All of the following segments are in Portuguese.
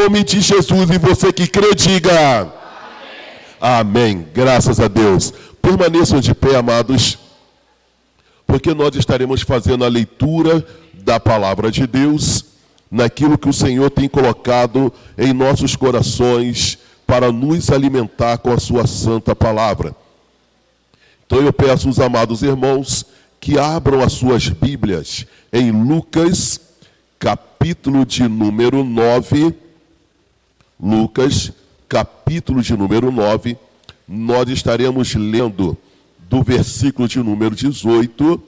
nome de Jesus. E você que crê, diga amém. Amém. Graças a Deus. Permaneçam de pé, amados, porque nós estaremos fazendo a leitura da palavra de Deus, naquilo que o Senhor tem colocado em nossos corações para nos alimentar com a sua santa palavra. Então eu peço aos amados irmãos que abram as suas Bíblias em Lucas, capítulo de número 9. Lucas, capítulo de número 9. Nós estaremos lendo do versículo de número 18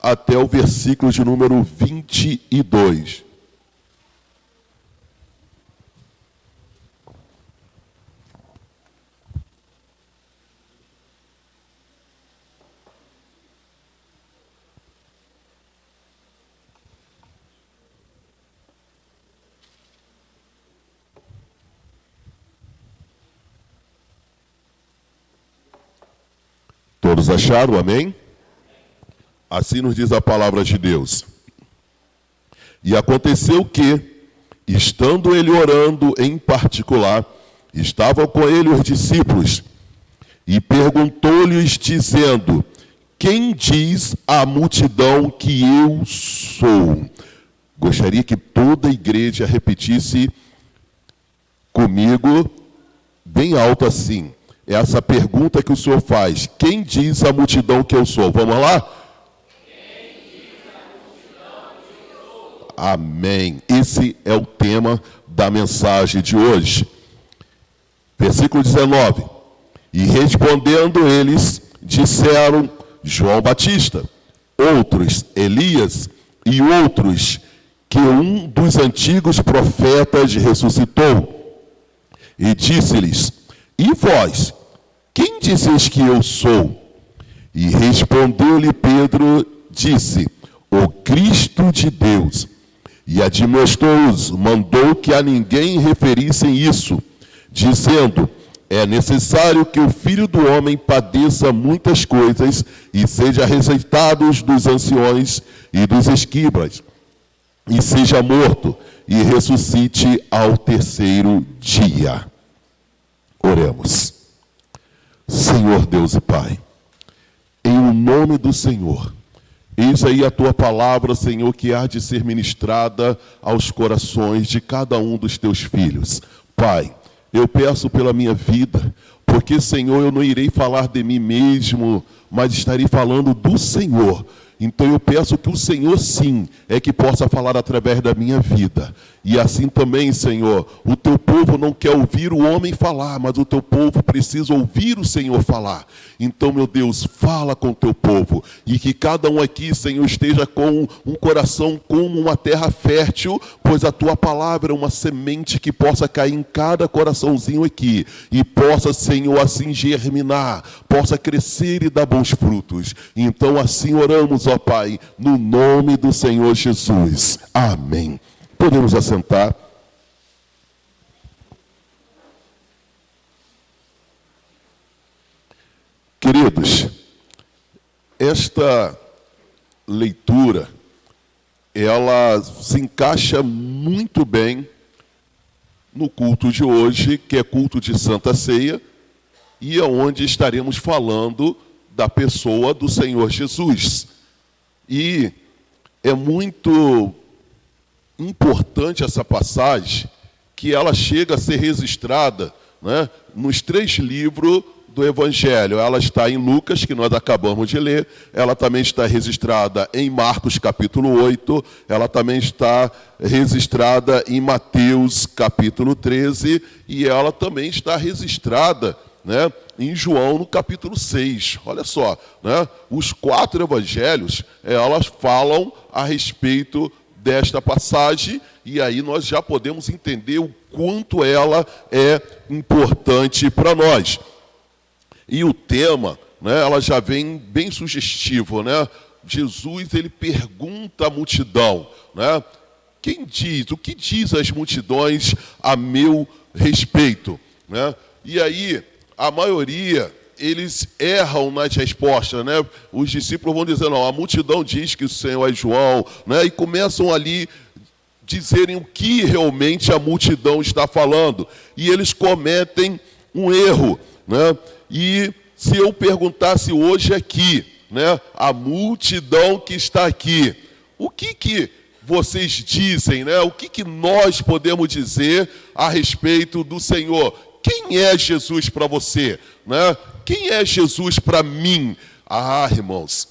até o versículo de número 22. Todos acharam? Amém? Assim nos diz a palavra de Deus. E aconteceu que, estando ele orando em particular, estavam com ele os discípulos, e perguntou-lhes, dizendo: quem diz a multidão que eu sou? Gostaria que toda a igreja repetisse comigo, bem alto assim, essa pergunta que o Senhor faz: quem diz a multidão que eu sou? Vamos lá? Quem diz a multidão que eu sou? Amém. Esse é o tema da mensagem de hoje. Versículo 19. E respondendo eles, disseram: João Batista, outros Elias, e outros que um dos antigos profetas ressuscitou. E disse-lhes: e vós, quem disseis que eu sou? E respondeu-lhe Pedro, disse: o Cristo de Deus. E admoestou-os, mandou que a ninguém referissem isso, dizendo: é necessário que o Filho do Homem padeça muitas coisas e seja rejeitado dos anciões e dos escribas, e seja morto, e ressuscite ao terceiro dia. Oremos. Senhor Deus e Pai, em o nome do Senhor, eis aí a Tua palavra, Senhor, que há de ser ministrada aos corações de cada um dos Teus filhos. Pai, eu peço pela minha vida, porque, Senhor, eu não irei falar de mim mesmo, mas estarei falando do Senhor. Então eu peço que o Senhor, sim, é que possa falar através da minha vida. E assim também, Senhor, o Teu povo não quer ouvir o homem falar, mas o Teu povo precisa ouvir o Senhor falar. Então, meu Deus, fala com o Teu povo. E que cada um aqui, Senhor, esteja com um coração como uma terra fértil, pois a Tua palavra é uma semente que possa cair em cada coraçãozinho aqui. E possa, Senhor, assim germinar, possa crescer e dar bons frutos. Então, assim oramos, ó Pai, no nome do Senhor Jesus. Amém. Podemos assentar. Queridos, esta leitura, ela se encaixa muito bem no culto de hoje, que é culto de Santa Ceia, e é onde estaremos falando da pessoa do Senhor Jesus. E é muito importante essa passagem, que ela chega a ser registrada, né, nos 3 livros do Evangelho. Ela está em Lucas, que nós acabamos de ler, ela também está registrada em Marcos, capítulo 8, ela também está registrada em Mateus, capítulo 13, e ela também está registrada, né, em João, no capítulo 6. Olha só, né, os 4 evangelhos, elas falam a respeito desta passagem, e aí nós já podemos entender o quanto ela é importante para nós. E o tema, né, ela já vem bem sugestivo, né? Jesus, ele pergunta à multidão, né? Quem diz, o que diz as multidões a meu respeito, né? E aí, a maioria, eles erram nas respostas, né? Os discípulos vão dizer: não, a multidão diz que o Senhor é João, né? E começam ali dizerem o que realmente a multidão está falando. E eles cometem um erro, né? E se eu perguntasse hoje aqui, né, a multidão que está aqui, o que vocês dizem, né? O que nós podemos dizer a respeito do Senhor? Quem é Jesus para você, né? Quem é Jesus para mim? Ah, irmãos,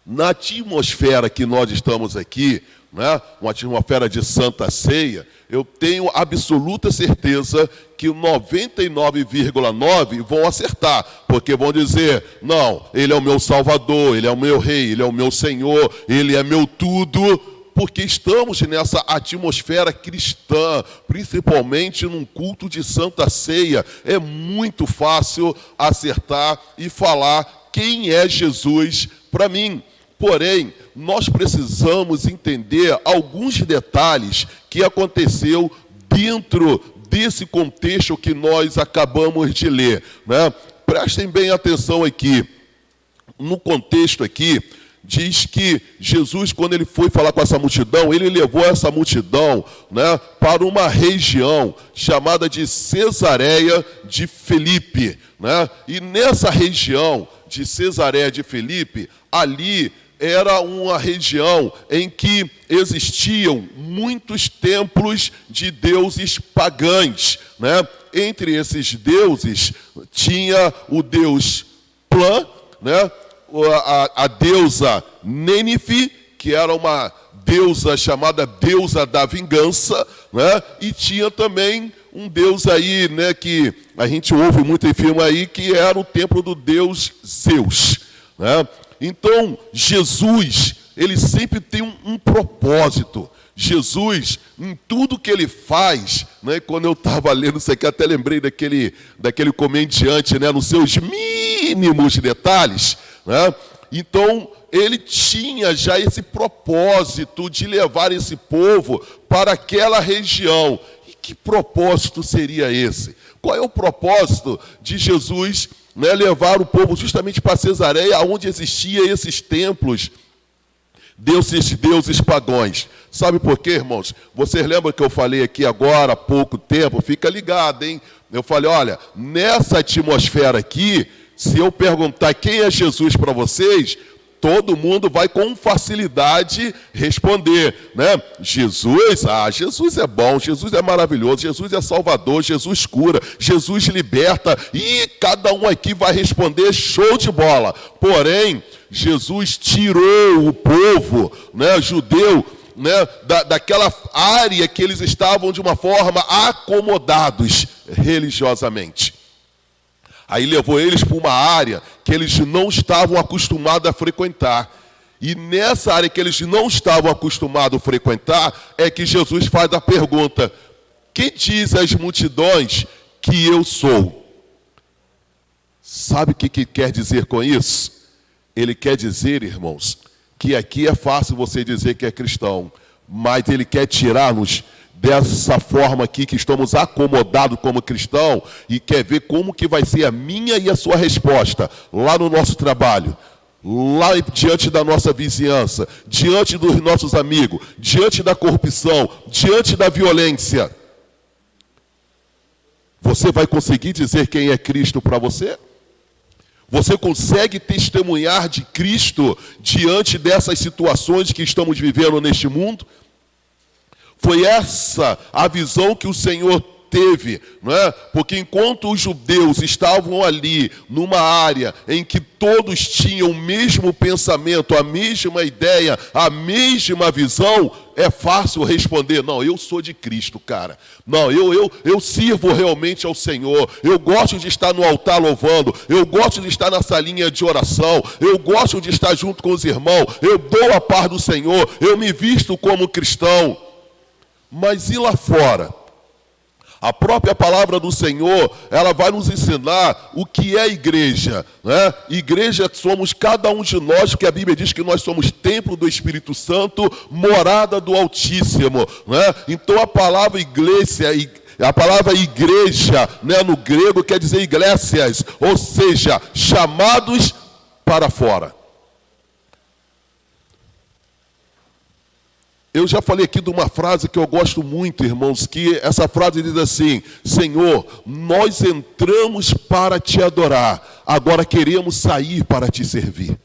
na atmosfera que nós estamos aqui, né, uma atmosfera de Santa Ceia, eu tenho absoluta certeza que 99,9 vão acertar, porque vão dizer, não, ele é o meu Salvador, ele é o meu Rei, ele é o meu Senhor, ele é meu tudo, porque estamos nessa atmosfera cristã, principalmente num culto de Santa Ceia. É muito fácil acertar e falar quem é Jesus para mim. Porém, nós precisamos entender alguns detalhes que aconteceu dentro desse contexto que nós acabamos de ler, né? Prestem bem atenção aqui. No contexto aqui, diz que Jesus, quando ele foi falar com essa multidão, ele levou essa multidão, né, para uma região chamada de Cesareia de Filipe, né? E nessa região de Cesareia de Filipe, ali era uma região em que existiam muitos templos de deuses pagãos, né? Entre esses deuses tinha o deus Plã, né? A deusa Nênife, que era uma deusa chamada deusa da vingança, né? E tinha também um deus aí, né, que a gente ouve muito em filme aí, que era o templo do deus Zeus, né? Então, Jesus, ele sempre tem um propósito. Jesus, em tudo que ele faz, né, quando eu estava lendo isso aqui, até lembrei daquele comediante, né, nos seus mínimos detalhes, né? Então, ele tinha já esse propósito de levar esse povo para aquela região. E que propósito seria esse? Qual é o propósito de Jesus, né, levar o povo justamente para Cesareia, onde existiam esses templos, deuses pagãos? Sabe por quê, irmãos? Vocês lembram que eu falei aqui agora, há pouco tempo? Fica ligado, hein? Eu falei, olha, nessa atmosfera aqui, se eu perguntar quem é Jesus para vocês, todo mundo vai com facilidade responder, né? Jesus, Jesus é bom, Jesus é maravilhoso, Jesus é Salvador, Jesus cura, Jesus liberta, e cada um aqui vai responder show de bola. Porém, Jesus tirou o povo, né, judeu, né, daquela área que eles estavam de uma forma acomodados religiosamente. Aí levou eles para uma área que eles não estavam acostumados a frequentar. E nessa área que eles não estavam acostumados a frequentar, é que Jesus faz a pergunta: quem diz às multidões que eu sou? Sabe o que quer dizer com isso? Ele quer dizer, irmãos, que aqui é fácil você dizer que é cristão, mas ele quer tirar-nos dessa forma aqui que estamos acomodados como cristão e quer ver como que vai ser a minha e a sua resposta lá no nosso trabalho, lá diante da nossa vizinhança, diante dos nossos amigos, diante da corrupção, diante da violência. Você vai conseguir dizer quem é Cristo para você? Você consegue testemunhar de Cristo diante dessas situações que estamos vivendo neste mundo? Foi essa a visão que o Senhor teve, não é? Porque enquanto os judeus estavam ali, numa área em que todos tinham o mesmo pensamento, a mesma ideia, a mesma visão, é fácil responder: não, eu sou de Cristo, cara. Não, eu sirvo realmente ao Senhor. Eu gosto de estar no altar louvando. Eu gosto de estar na salinha de oração. Eu gosto de estar junto com os irmãos. Eu dou a paz do Senhor. Eu me visto como cristão. Mas e lá fora? A própria palavra do Senhor, ela vai nos ensinar o que é igreja, né? Igreja somos cada um de nós, porque a Bíblia diz que nós somos templo do Espírito Santo, morada do Altíssimo, né? Então a palavra igreja, né, no grego quer dizer iglesias, ou seja, chamados para fora. Eu já falei aqui de uma frase que eu gosto muito, irmãos, que essa frase diz assim: Senhor, nós entramos para te adorar, agora queremos sair para te servir.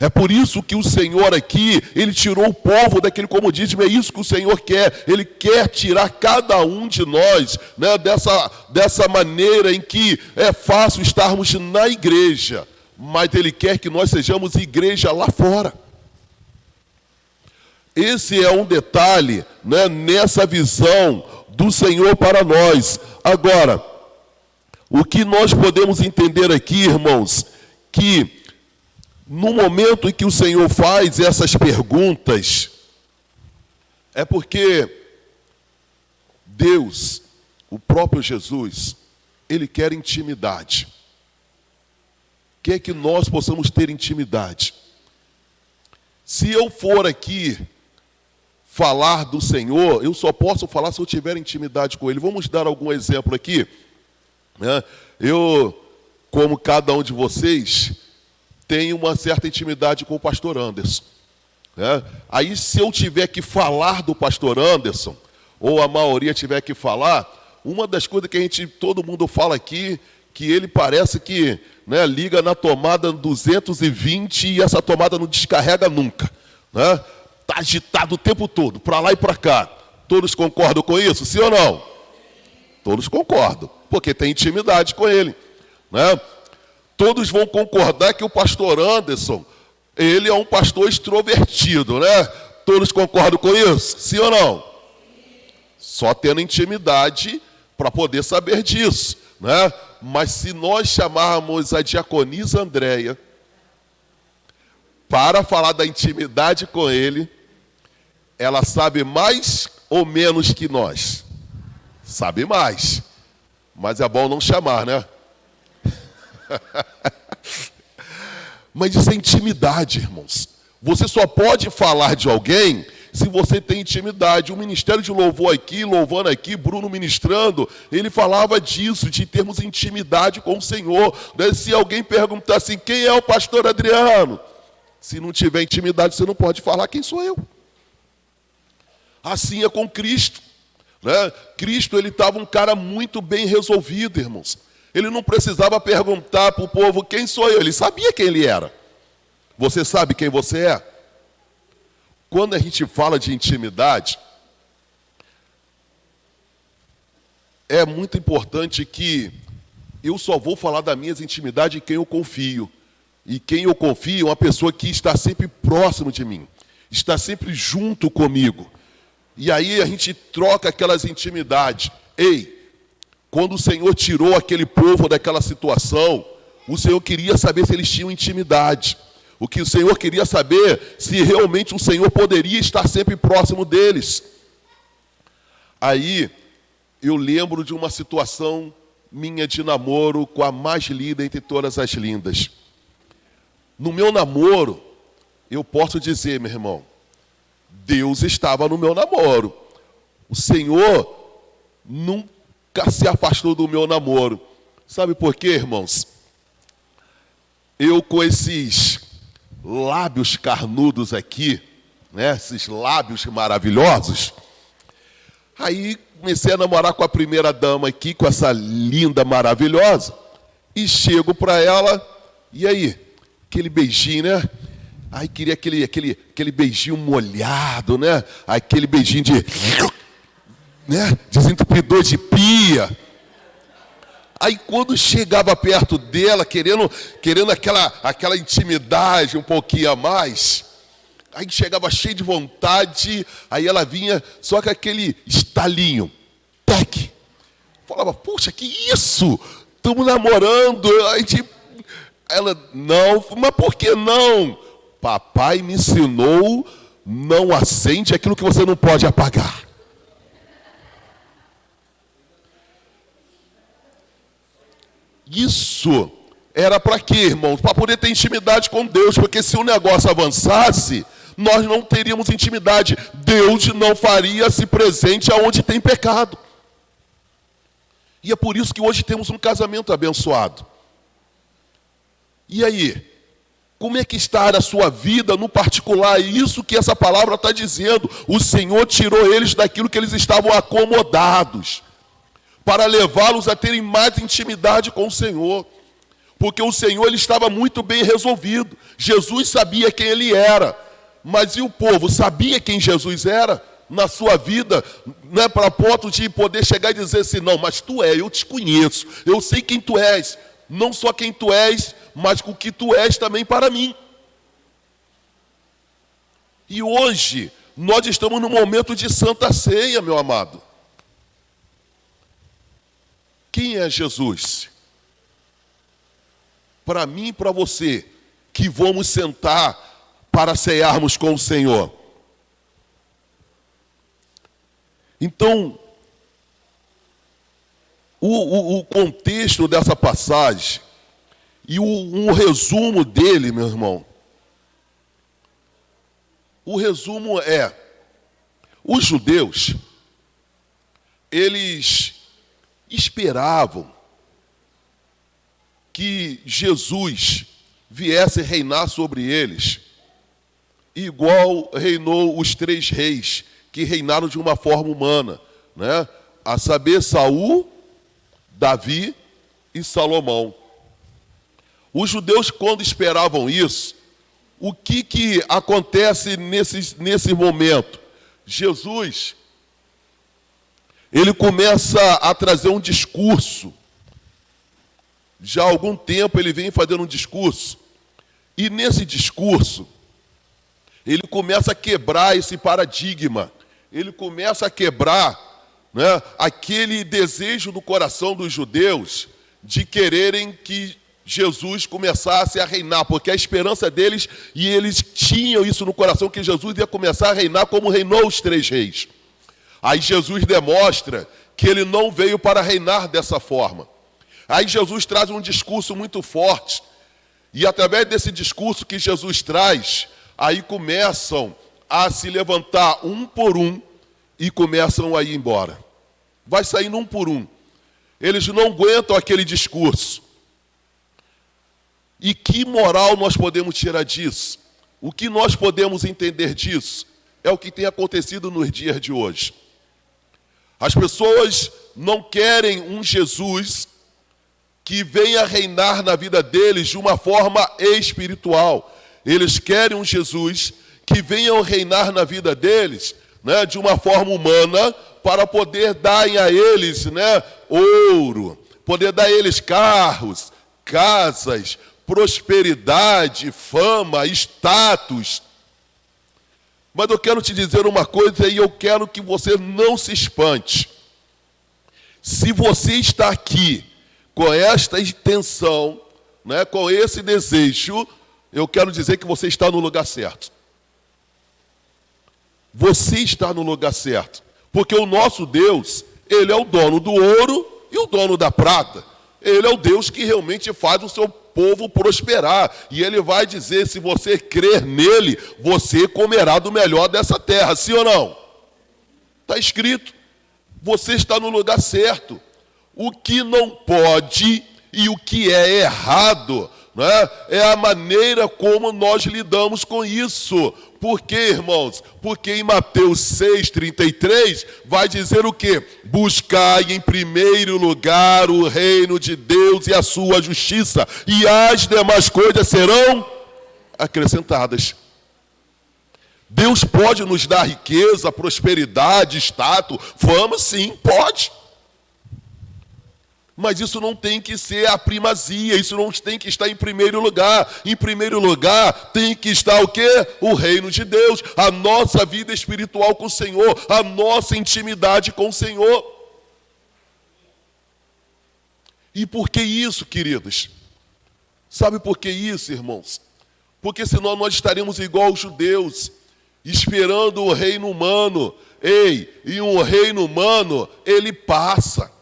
É por isso que o Senhor aqui, Ele tirou o povo daquele comodismo, é isso que o Senhor quer. Ele quer tirar cada um de nós, né, dessa maneira em que é fácil estarmos na igreja, mas Ele quer que nós sejamos igreja lá fora. Esse é um detalhe, né, nessa visão do Senhor para nós. Agora, o que nós podemos entender aqui, irmãos, que no momento em que o Senhor faz essas perguntas, é porque Deus, o próprio Jesus, Ele quer intimidade. Quer que nós possamos ter intimidade. Se eu for aqui falar do Senhor, eu só posso falar se eu tiver intimidade com Ele. Vamos dar algum exemplo aqui, né? Eu, como cada um de vocês, tenho uma certa intimidade com o pastor Anderson, né? Aí, se eu tiver que falar do pastor Anderson, ou a maioria tiver que falar, uma das coisas que todo mundo fala aqui, que ele parece que, né, liga na tomada 220 e essa tomada não descarrega nunca, né? Está agitado o tempo todo, para lá e para cá. Todos concordam com isso, sim ou não? Todos concordam, porque tem intimidade com ele, né? Todos vão concordar que o pastor Anderson, ele é um pastor extrovertido, né? Todos concordam com isso, sim ou não? Só tendo intimidade para poder saber disso, né? Mas se nós chamarmos a diaconisa Andréia para falar da intimidade com ele, ela sabe mais ou menos que nós? Sabe mais. Mas é bom não chamar, né? Mas isso é intimidade, irmãos. Você só pode falar de alguém se você tem intimidade. O ministério de louvor aqui, louvando aqui, Bruno ministrando, ele falava disso, de termos intimidade com o Senhor. Se alguém perguntar assim, quem é o pastor Adriano? Se não tiver intimidade, você não pode falar quem sou eu. Assim é com Cristo, né? Cristo, ele estava um cara muito bem resolvido, irmãos. Ele não precisava perguntar para o povo quem sou eu, ele sabia quem ele era. Você sabe quem você é? Quando a gente fala de intimidade, é muito importante que eu só vou falar das minhas intimidades em quem eu confio. E quem eu confio é uma pessoa que está sempre próximo de mim, está sempre junto comigo. E aí a gente troca aquelas intimidades. Ei, quando o Senhor tirou aquele povo daquela situação, o Senhor queria saber se eles tinham intimidade. O que o Senhor queria saber, se realmente o Senhor poderia estar sempre próximo deles. Aí, eu lembro de uma situação minha de namoro com a mais linda entre todas as lindas. No meu namoro, eu posso dizer, meu irmão, Deus estava no meu namoro. O Senhor nunca se afastou do meu namoro. Sabe por quê, irmãos? Eu com esses lábios carnudos aqui, né, esses lábios maravilhosos, aí comecei a namorar com a primeira dama aqui, com essa linda, maravilhosa, e chego para ela, e aí, aquele beijinho, né? Aí queria aquele beijinho molhado, né? Aquele beijinho de, né, desentupidor de pia. Aí quando chegava perto dela, querendo aquela intimidade um pouquinho a mais, aí chegava cheio de vontade, aí ela vinha só com aquele estalinho, tac. Falava, puxa, que isso? Estamos namorando. Ela, não, mas por que não? Papai me ensinou, não acende aquilo que você não pode apagar. Isso era para quê, irmãos? Para poder ter intimidade com Deus, porque se o negócio avançasse, nós não teríamos intimidade. Deus não faria-se presente aonde tem pecado. E é por isso que hoje temos um casamento abençoado. E aí? Como é que está a sua vida no particular? É isso que essa palavra está dizendo. O Senhor tirou eles daquilo que eles estavam acomodados, para levá-los a terem mais intimidade com o Senhor. Porque o Senhor ele estava muito bem resolvido. Jesus sabia quem ele era. Mas e o povo sabia quem Jesus era na sua vida? Não é para ponto de poder chegar e dizer assim, não, mas tu és, eu te conheço, eu sei quem tu és. Não só quem tu és, mas o que tu és também para mim. E hoje, nós estamos num momento de Santa Ceia, meu amado. Quem é Jesus? Para mim e para você, que vamos sentar para cearmos com o Senhor. Então, o contexto dessa passagem e um resumo dele, meu irmão. O resumo é, os judeus, eles esperavam que Jesus viesse reinar sobre eles, igual reinou os 3 reis, que reinaram de uma forma humana, né? A saber, Saul, Davi e Salomão. Os judeus, quando esperavam isso, o que acontece nesse momento? Jesus, ele começa a trazer um discurso. Já há algum tempo ele vem fazendo um discurso. E nesse discurso, ele começa a quebrar esse paradigma. Ele começa a quebrar, né, aquele desejo do coração dos judeus de quererem que Jesus começasse a reinar, porque a esperança deles, e eles tinham isso no coração, que Jesus ia começar a reinar como reinou os 3 reis. Aí Jesus demonstra que ele não veio para reinar dessa forma. Aí Jesus traz um discurso muito forte, e através desse discurso que Jesus traz, aí começam a se levantar um por um e começam a ir embora. Vai saindo um por um. Eles não aguentam aquele discurso. E que moral nós podemos tirar disso? O que nós podemos entender disso? É o que tem acontecido nos dias de hoje. As pessoas não querem um Jesus que venha reinar na vida deles de uma forma espiritual. Eles querem um Jesus que venha reinar na vida deles, né, de uma forma humana, para poder dar a eles, né, ouro, poder dar a eles carros, casas, prosperidade, fama, status. Mas eu quero te dizer uma coisa e eu quero que você não se espante. Se você está aqui com esta intenção, né, com esse desejo, eu quero dizer que você está no lugar certo. Você está no lugar certo. Porque o nosso Deus, ele é o dono do ouro e o dono da prata. Ele é o Deus que realmente faz o seu povo prosperar. E ele vai dizer, se você crer nele, você comerá do melhor dessa terra. Sim ou não? Está escrito. Você está no lugar certo. O que não pode e o que é errado, né, é a maneira como nós lidamos com isso. Por quê, irmãos? Porque em Mateus 6,33 vai dizer o quê? Buscai em primeiro lugar o reino de Deus e a sua justiça, e as demais coisas serão acrescentadas. Deus pode nos dar riqueza, prosperidade, status, fama, sim, pode. Mas isso não tem que ser a primazia, isso não tem que estar em primeiro lugar. Em primeiro lugar tem que estar o quê? O reino de Deus, a nossa vida espiritual com o Senhor, a nossa intimidade com o Senhor. E por que isso, queridos? Sabe por que isso, irmãos? Porque senão nós estaremos igual aos judeus, esperando o reino humano. Ei, e um reino humano, ele passa.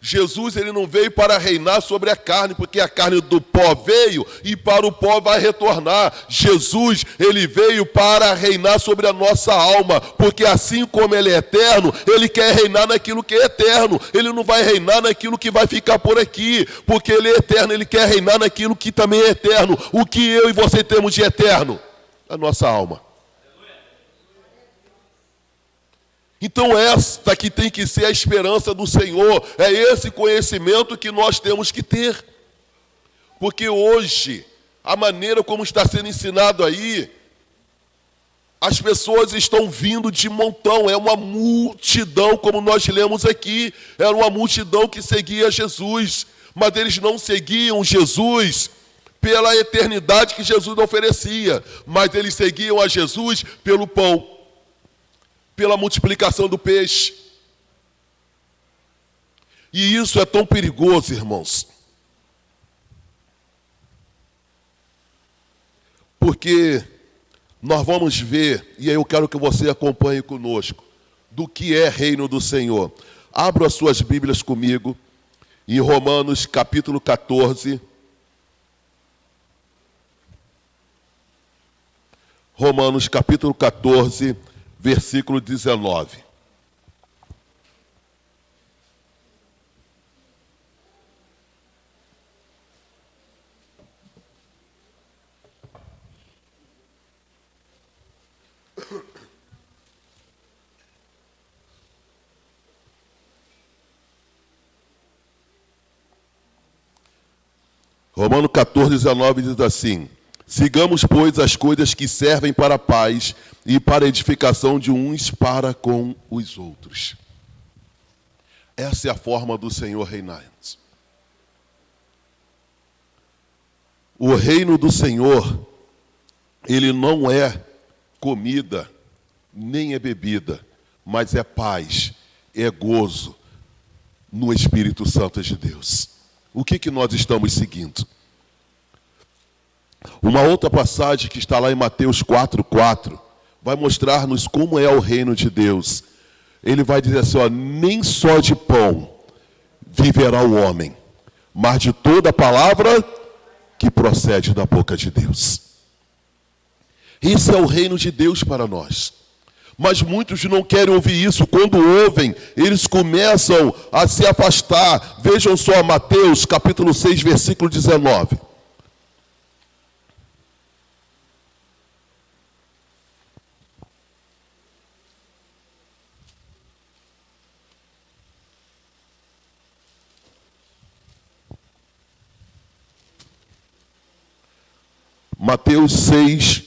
Jesus, ele não veio para reinar sobre a carne, porque a carne do pó veio e para o pó vai retornar. Jesus, ele veio para reinar sobre a nossa alma, porque assim como ele é eterno, ele quer reinar naquilo que é eterno. Ele não vai reinar naquilo que vai ficar por aqui, porque ele é eterno, ele quer reinar naquilo que também é eterno. O que eu e você temos de eterno? A nossa alma. Então esta que tem que ser a esperança do Senhor, é esse conhecimento que nós temos que ter. Porque hoje, a maneira como está sendo ensinado aí, as pessoas estão vindo de montão, é uma multidão, como nós lemos aqui, era uma multidão que seguia Jesus, mas eles não seguiam Jesus pela eternidade que Jesus oferecia, mas eles seguiam a Jesus pelo pão, pela multiplicação do peixe. E isso é tão perigoso, irmãos. Porque nós vamos ver, e aí eu quero que você acompanhe conosco, do que é reino do Senhor. Abra as suas Bíblias comigo, em Romanos capítulo 14. Romanos capítulo 14, versículo 19. Romanos 14, 19 diz assim: sigamos, pois, as coisas que servem para a paz e para a edificação de uns para com os outros. Essa é a forma do Senhor reinar. O reino do Senhor, ele não é comida, nem é bebida, mas é paz, é gozo no Espírito Santo de Deus. O que nós estamos seguindo? Uma outra passagem que está lá em Mateus 4:4 vai mostrar-nos como é o reino de Deus. Ele vai dizer assim, ó, nem só de pão viverá o homem, mas de toda a palavra que procede da boca de Deus. Esse é o reino de Deus para nós. Mas muitos não querem ouvir isso. Quando ouvem, eles começam a se afastar. Vejam só Mateus capítulo 6, versículo 19. Mateus 6,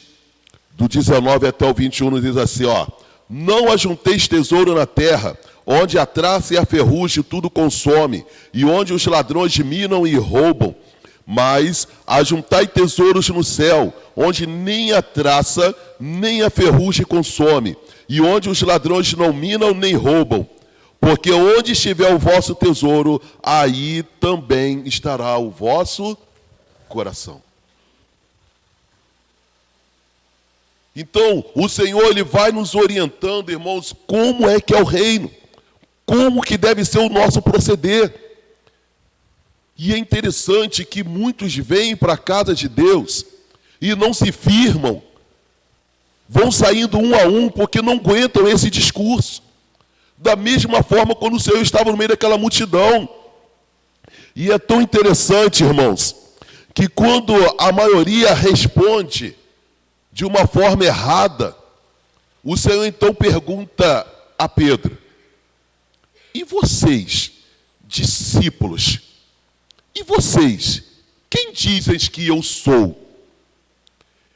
do 19 até o 21, diz assim, ó: não ajunteis tesouro na terra, onde a traça e a ferrugem tudo consome, e onde os ladrões minam e roubam, mas ajuntai tesouros no céu, onde nem a traça nem a ferrugem consome, e onde os ladrões não minam nem roubam. Porque onde estiver o vosso tesouro, aí também estará o vosso coração. Então, o Senhor, ele vai nos orientando, irmãos, como é que é o reino, como que deve ser o nosso proceder. E é interessante que muitos vêm para a casa de Deus e não se firmam, vão saindo um a um porque não aguentam esse discurso. Da mesma forma quando o Senhor estava no meio daquela multidão. E é tão interessante, irmãos, que quando a maioria responde de uma forma errada, o Senhor então pergunta a Pedro: e vocês, discípulos, e vocês, quem dizem que eu sou?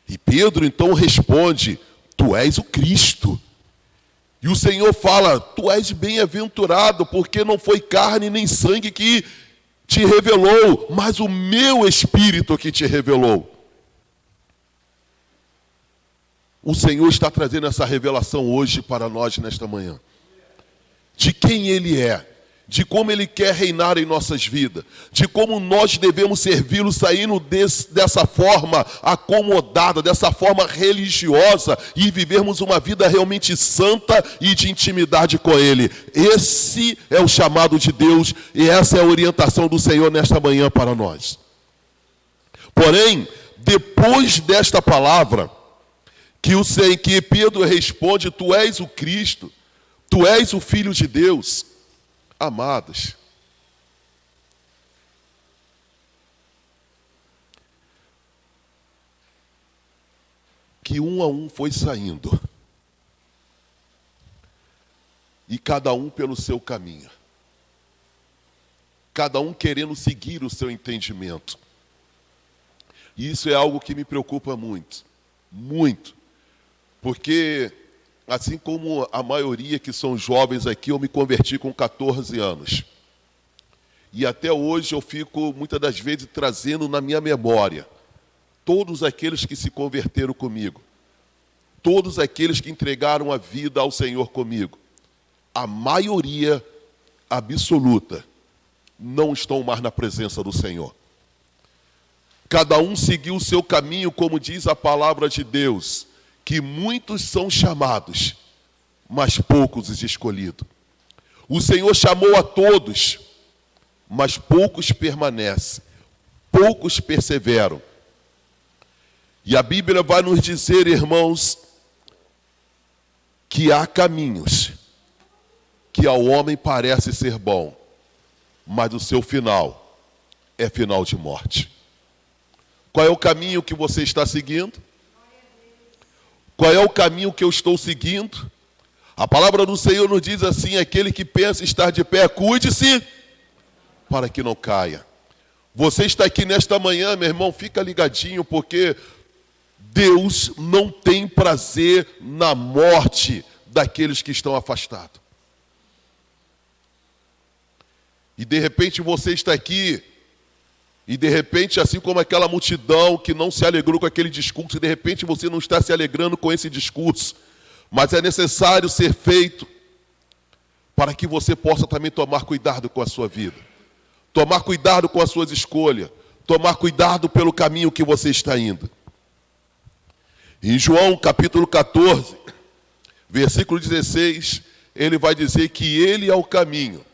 E Pedro então responde: tu és o Cristo. E o Senhor fala: tu és bem-aventurado, porque não foi carne nem sangue que te revelou, mas o meu Espírito que te revelou. O Senhor está trazendo essa revelação hoje para nós nesta manhã. De quem Ele é. de como Ele quer reinar em nossas vidas, de como nós devemos servi-lo saindo dessa forma acomodada, dessa forma religiosa e vivermos uma vida realmente santa e de intimidade com Ele. Esse é o chamado de Deus e essa é a orientação do Senhor nesta manhã para nós. Porém, depois desta palavra, que Pedro responde: Tu és o Cristo, Tu és o Filho de Deus. Amados, que um a um foi saindo, e cada um pelo seu caminho, cada um querendo seguir o seu entendimento. E isso é algo que me preocupa muito, muito, porque assim como a maioria que são jovens aqui, eu me converti com 14 anos. E até hoje eu fico, muitas das vezes, trazendo na minha memória todos aqueles que se converteram comigo, todos aqueles que entregaram a vida ao Senhor comigo. A maioria absoluta não estão mais na presença do Senhor. Cada um seguiu o seu caminho, como diz a palavra de Deus, que muitos são chamados, mas poucos os escolhidos. O Senhor chamou a todos, mas poucos permanecem, poucos perseveram. E a Bíblia vai nos dizer, irmãos, que há caminhos que ao homem parece ser bom, mas o seu final é final de morte. Qual é o caminho que você está seguindo? Qual é o caminho que eu estou seguindo? A palavra do Senhor nos diz assim: aquele que pensa estar de pé, cuide-se para que não caia. Você está aqui nesta manhã, meu irmão, fica ligadinho, porque Deus não tem prazer na morte daqueles que estão afastados. E de repente você está aqui, e de repente, assim como aquela multidão que não se alegrou com aquele discurso, e de repente você não está se alegrando com esse discurso, mas é necessário ser feito para que você possa também tomar cuidado com a sua vida, tomar cuidado com as suas escolhas, tomar cuidado pelo caminho que você está indo. Em João capítulo 14, versículo 16, ele vai dizer que Ele é o caminho,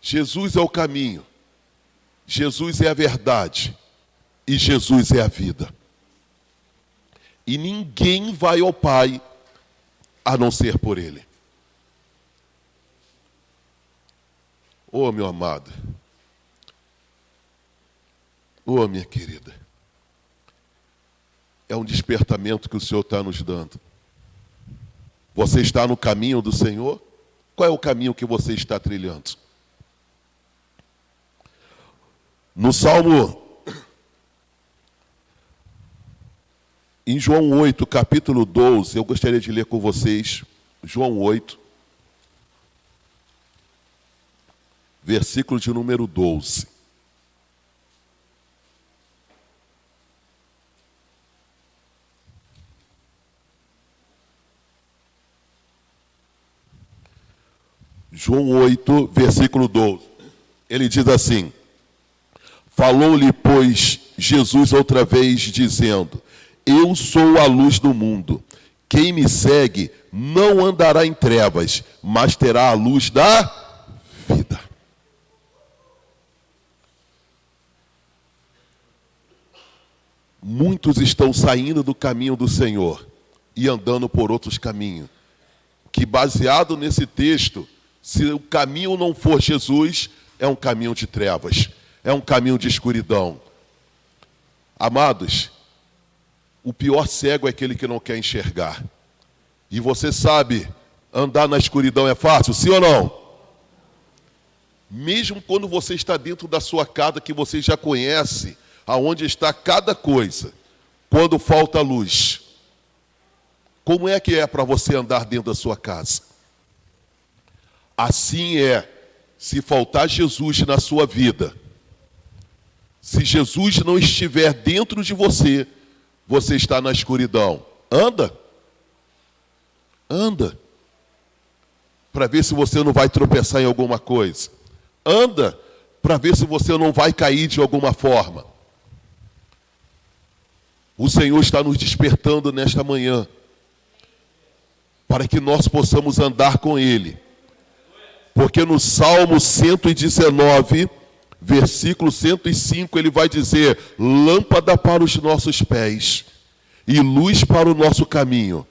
Jesus é o caminho, Jesus é a verdade e Jesus é a vida. E ninguém vai ao Pai a não ser por Ele. Oh, meu amado. Oh, minha querida. É um despertamento que o Senhor está nos dando. Você está no caminho do Senhor? Qual é o caminho que você está trilhando? No Salmo, em João 8, capítulo 12, eu gostaria de ler com vocês, João 8, versículo de número 12. João 8, versículo 12. Ele diz assim: falou-lhe, pois, Jesus outra vez, dizendo: eu sou a luz do mundo. Quem me segue não andará em trevas, mas terá a luz da vida. Muitos estão saindo do caminho do Senhor e andando por outros caminhos, que baseado nesse texto, se o caminho não for Jesus, é um caminho de trevas, é um caminho de escuridão. Amados, o pior cego é aquele que não quer enxergar. E você sabe, andar na escuridão é fácil, sim ou não? Mesmo quando você está dentro da sua casa, que você já conhece aonde está cada coisa, quando falta luz, como é que é para você andar dentro da sua casa? Assim é, se faltar Jesus na sua vida, se Jesus não estiver dentro de você, você está na escuridão. Anda. para ver se você não vai tropeçar em alguma coisa. Anda para ver se você não vai cair de alguma forma. O Senhor está nos despertando nesta manhã, para que nós possamos andar com Ele. Porque no Salmo 119, versículo 105, ele vai dizer: lâmpada para os nossos pés e luz para o nosso caminho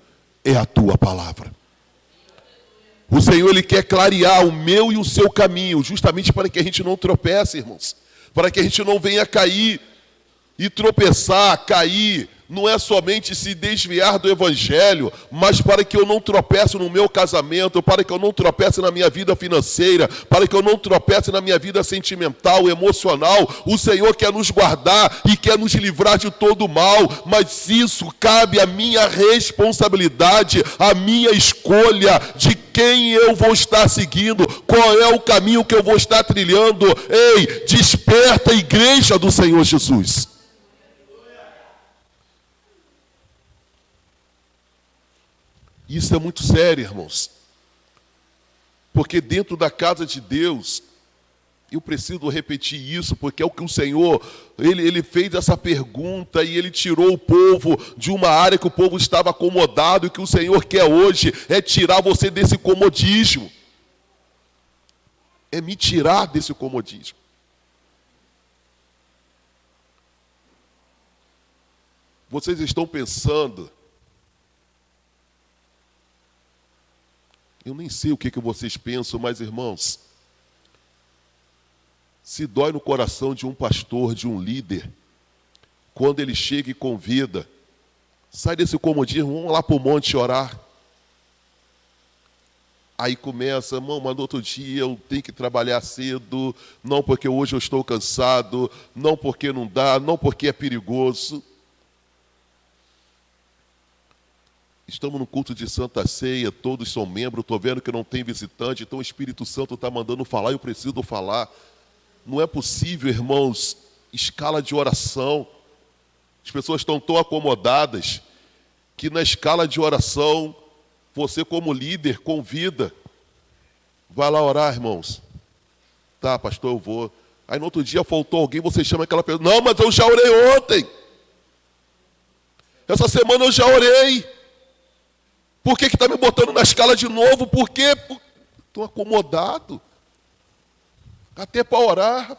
é a tua palavra. O Senhor, Ele quer clarear o meu e o seu caminho, justamente para que a gente não tropece, irmãos. Para que a gente não venha cair e tropeçar, cair. Não é somente se desviar do Evangelho, mas para que eu não tropece no meu casamento, para que eu não tropece na minha vida financeira, para que eu não tropece na minha vida sentimental, emocional. O Senhor quer nos guardar e quer nos livrar de todo mal, mas isso cabe à minha responsabilidade, à minha escolha de quem eu vou estar seguindo, qual é o caminho que eu vou estar trilhando. Ei, desperta a igreja do Senhor Jesus. Isso é muito sério, irmãos. Porque dentro da casa de Deus, eu preciso repetir isso, porque é o que o Senhor, ele fez essa pergunta e Ele tirou o povo de uma área que o povo estava acomodado, e o que o Senhor quer hoje é tirar você desse comodismo. É me tirar desse comodismo. Vocês estão pensando... Eu nem sei o que vocês pensam, mas, irmãos, se dói no coração de um pastor, de um líder, quando ele chega e convida, sai desse comodismo, vamos lá para o monte orar. Aí começa, irmão, mas no outro dia eu tenho que trabalhar cedo, não porque hoje eu estou cansado, não porque não dá, não porque é perigoso. Estamos no culto de Santa Ceia, todos são membros, estou vendo que não tem visitante, então o Espírito Santo está mandando falar e eu preciso falar. Não é possível, irmãos, escala de oração. As pessoas estão tão acomodadas que na escala de oração, você como líder convida. Vai lá orar, irmãos. Tá, pastor, eu vou. Aí no outro dia faltou alguém, você chama aquela pessoa. Não, mas eu já orei ontem. Essa semana eu já orei. Por que está me botando na escala de novo? Por quê? Estou acomodado. Até para orar.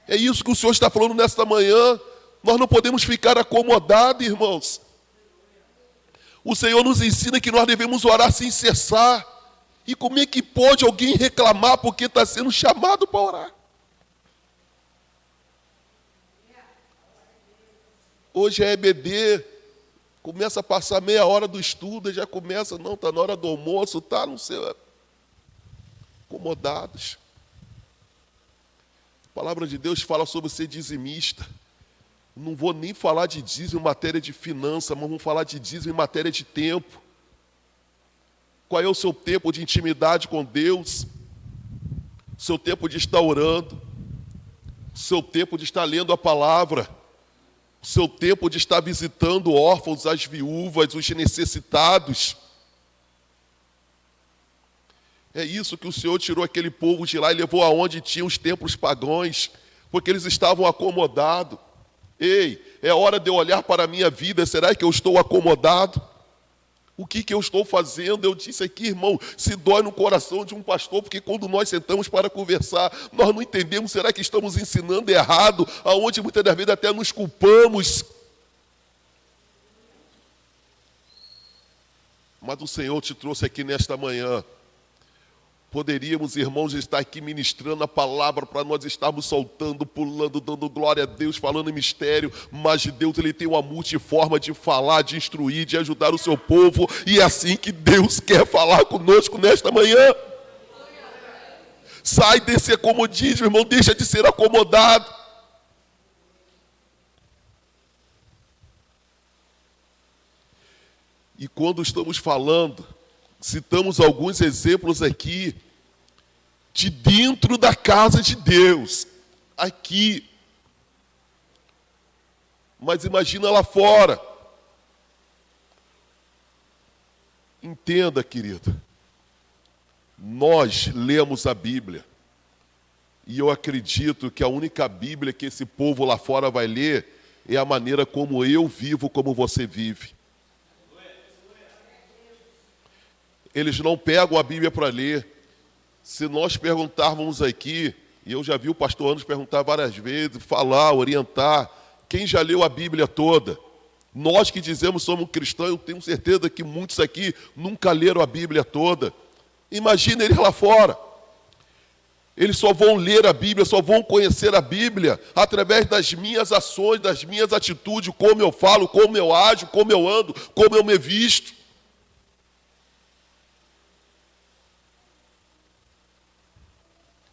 É isso que o Senhor está falando nesta manhã. Nós não podemos ficar acomodados, irmãos. O Senhor nos ensina que nós devemos orar sem cessar. E como é que pode alguém reclamar porque está sendo chamado para orar? Hoje é EBD. Começa a passar meia hora do estudo, já começa, não, está na hora do almoço, está, não sei, acomodados. A palavra de Deus fala sobre ser dizimista. Não vou nem falar de dízimo em matéria de finança, mas vamos falar de dízimo em matéria de tempo. Qual é o seu tempo de intimidade com Deus? Seu tempo de estar orando? Seu tempo de estar lendo a palavra? O seu tempo de estar visitando órfãos, as viúvas, os necessitados. É isso que o Senhor tirou aquele povo de lá e levou aonde tinha os templos pagãos, porque eles estavam acomodados. Ei, é hora de eu olhar para a minha vida, será que eu estou acomodado? O que eu estou fazendo? Eu disse aqui, irmão, se dói no coração de um pastor, porque quando nós sentamos para conversar, nós não entendemos, será que estamos ensinando errado, aonde muitas das vezes até nos culpamos. Mas o Senhor te trouxe aqui nesta manhã. Poderíamos, irmãos, estar aqui ministrando a palavra para nós estarmos soltando, pulando, dando glória a Deus, falando em mistério, mas Deus, Ele tem uma multiforma de falar, de instruir, de ajudar o seu povo, e é assim que Deus quer falar conosco nesta manhã. Sai desse acomodismo, irmão, deixa de ser acomodado. E quando estamos falando, citamos alguns exemplos aqui de dentro da casa de Deus, aqui. Mas imagina lá fora. Entenda, querido, nós lemos a Bíblia, e eu acredito que a única Bíblia que esse povo lá fora vai ler é a maneira como eu vivo, como você vive. Eles não pegam a Bíblia para ler. Se nós perguntarmos aqui, e eu já vi o pastor Anderson perguntar várias vezes, falar, orientar, quem já leu a Bíblia toda? Nós que dizemos somos cristãos, eu tenho certeza que muitos aqui nunca leram a Bíblia toda. Imagina eles lá fora. Eles só vão ler a Bíblia, só vão conhecer a Bíblia através das minhas ações, das minhas atitudes, como eu falo, como eu ajo, como eu ando, como eu me visto.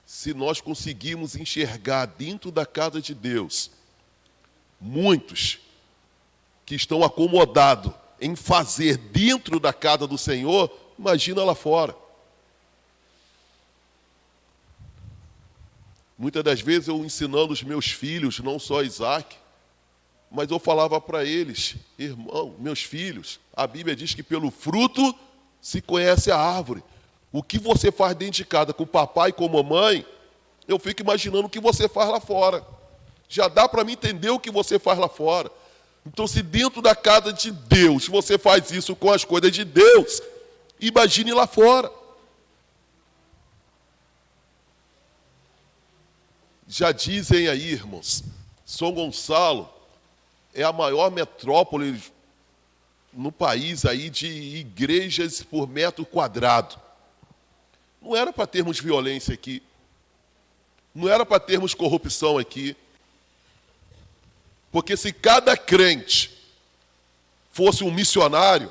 Se nós conseguirmos enxergar dentro da casa de Deus, muitos que estão acomodados em fazer dentro da casa do Senhor, imagina lá fora. Muitas das vezes eu ensinando os meus filhos, não só Isaac, mas eu falava para eles, irmão, meus filhos, a Bíblia diz que pelo fruto se conhece a árvore. O que você faz dentro de casa com o papai e com a mamãe, eu fico imaginando o que você faz lá fora. Já dá para mim entender o que você faz lá fora. Então, se dentro da casa de Deus você faz isso com as coisas de Deus, imagine lá fora. Já dizem aí, irmãos, São Gonçalo é a maior metrópole no país aí de igrejas por metro quadrado. Não era para termos violência aqui. Não era para termos corrupção aqui. Porque se cada crente fosse um missionário,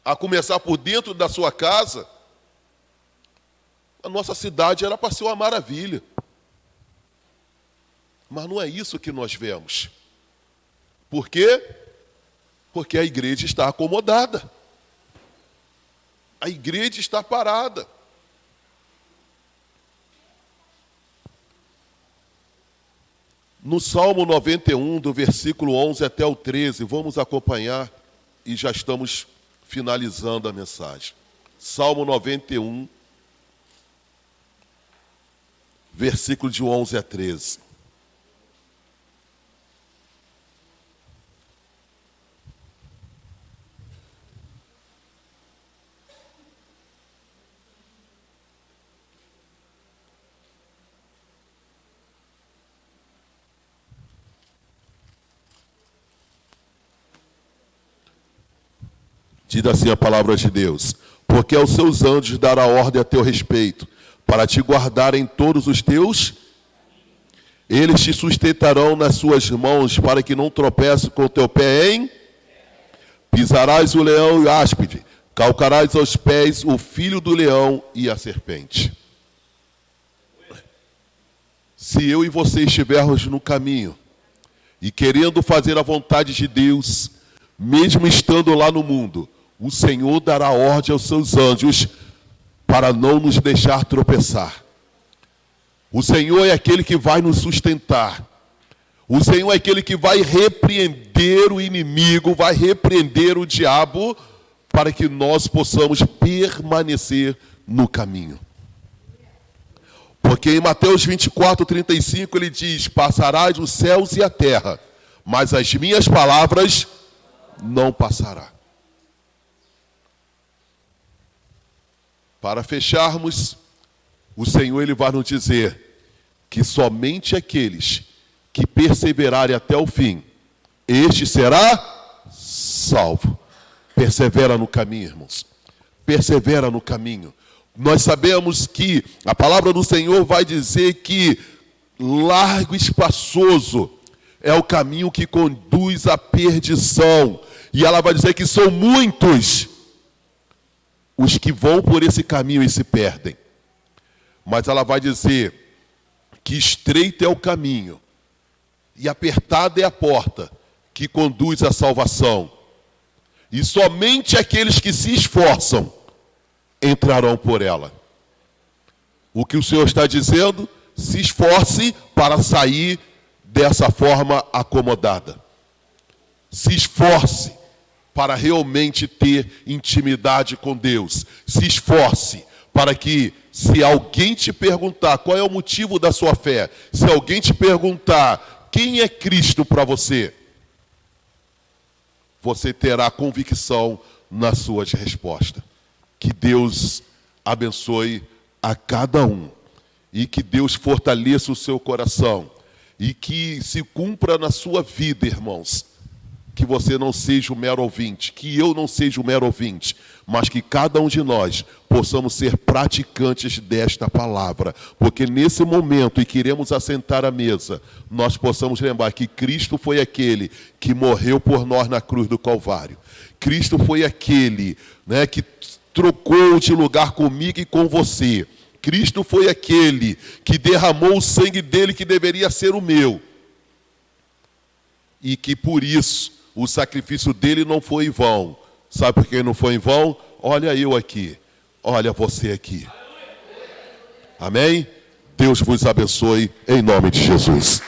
a começar por dentro da sua casa, a nossa cidade era para ser uma maravilha. Mas não é isso que nós vemos. Por quê? Porque a igreja está acomodada. A igreja está parada. No Salmo 91, do versículo 11 até o 13, vamos acompanhar e já estamos finalizando a mensagem. Salmo 91, versículo de 11 a 13. Diz assim a palavra de Deus: porque aos seus anjos dará ordem a teu respeito, para te guardar em todos os teus. Eles te sustentarão nas suas mãos, para que não tropece com o teu pé em. Pisarás o leão e o áspide, calcarás aos pés o filho do leão e a serpente. Se eu e você estivermos no caminho, e querendo fazer a vontade de Deus, mesmo estando lá no mundo, o Senhor dará ordem aos seus anjos para não nos deixar tropeçar. O Senhor é aquele que vai nos sustentar. O Senhor é aquele que vai repreender o inimigo, vai repreender o diabo, para que nós possamos permanecer no caminho. Porque em Mateus 24, 35, ele diz: passarás os céus e a terra, mas as minhas palavras não passarão. Para fecharmos, o Senhor ele vai nos dizer que somente aqueles que perseverarem até o fim, este será salvo. Persevera no caminho, irmãos. Persevera no caminho. Nós sabemos que a palavra do Senhor vai dizer que largo e espaçoso é o caminho que conduz à perdição. E ela vai dizer que são muitos os que vão por esse caminho e se perdem. Mas ela vai dizer que estreito é o caminho e apertada é a porta que conduz à salvação. E somente aqueles que se esforçam entrarão por ela. O que o Senhor está dizendo? Se esforce para sair dessa forma acomodada. Se esforce para realmente ter intimidade com Deus. Se esforce para que, se alguém te perguntar qual é o motivo da sua fé, se alguém te perguntar quem é Cristo para você, você terá convicção nas suas respostas. Que Deus abençoe a cada um e que Deus fortaleça o seu coração e que se cumpra na sua vida, irmãos, que você não seja um mero ouvinte, que eu não seja um mero ouvinte, mas que cada um de nós possamos ser praticantes desta palavra, porque nesse momento em que iremos assentar à mesa, nós possamos lembrar que Cristo foi aquele que morreu por nós na cruz do Calvário. Cristo foi aquele, né, que trocou de lugar comigo e com você. Cristo foi aquele que derramou o sangue dele que deveria ser o meu. E que por isso o sacrifício dele não foi em vão. Sabe por que não foi em vão? Olha eu aqui, olha você aqui. Amém? Deus vos abençoe em nome de Jesus.